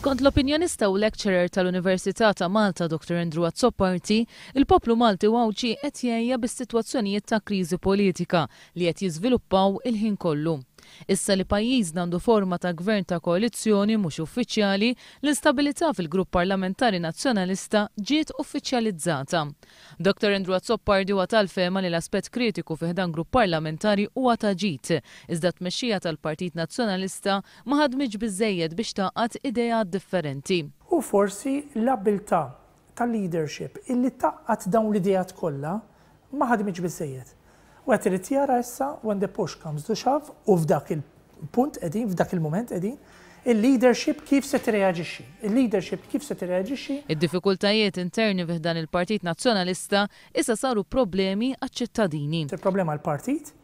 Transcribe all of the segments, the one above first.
Skont l-opinjonista u lecturer tal-Università ta' Malta Dr. Andrew Azzoppardi, il-poplu Malti wawċi qed jgħajja bis-sitwazzjonijiet ta' kriżi politika li qed jiżviluppaw il-ħin kollu. Issa li pajjiżna għandu forma ta' gvern ta' koalizzjoni mhux uffiċjali, l-instabilità fil-grupp parlamentari nazzjonalista ġiet uffiċjalizzata. Dr. Andrew Azzoppardi huwa tal-fema li l-aspett kritiku fih dan grupp parlamentari huwa ta' ġid, iżda tmexxija tal-Partit Nazzjonalista ma ħadmitx biżżejjed biex taqgħad ideat differenti. U forsi l-abilità tal-leadership illi taqqat dawn l-idejat kollha ma ħadmitx biżżejjed. U għet irid jara issa when the push comes to shove u f'dak il-punt qegħdin, f'dak il-moment qegħdin, il-leadership kif se tirreaġixxi. Il-leadership kif se tirreaġixxi. Id-diffikultajiet interni fih dan il-Partit Nazzjonalista issa saru problemi għaċ-ċittadini. Problema għall-partit,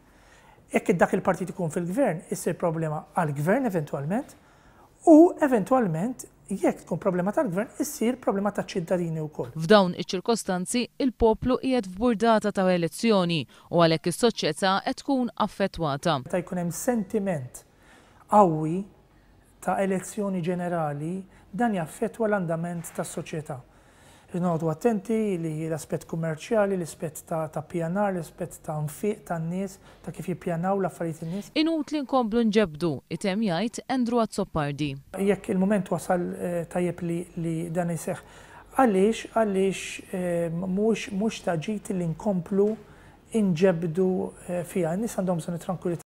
jekk dak il-partit ikun fil-gvern, issir problema għall-gvern eventwalment, u eventwalment jekk tkun problema tal-gvern, issir problema taċ-ċittadini wkoll. F'dawn iċ-ċirkostanzi il-poplu qiegħed f'burdata ta' elezzjoni u għalhekk is-soċjetà qed tkun affettwata. Meta jkun hemm sentiment qawwi ta' elezzjoni ġenerali, dan jaffettwa l-andament tas-soċjetà. Noqgħdu attenti li l-aspett kummerċjali, l-aspett ta' pjanar, l-aspett ta' nfiq tan-nies, ta' kif jippjanaw l-affarijiet in-nies. Inutli nkomplu nġebdu, item jgħid Andrew Azzoppardi. Jekk il-mument wasal tajjeb li dan iseħħ, għaliex mhux ta' ġid li nkomplu inġebdu fiha. N-nies għandhom bżonn it-tranquillità.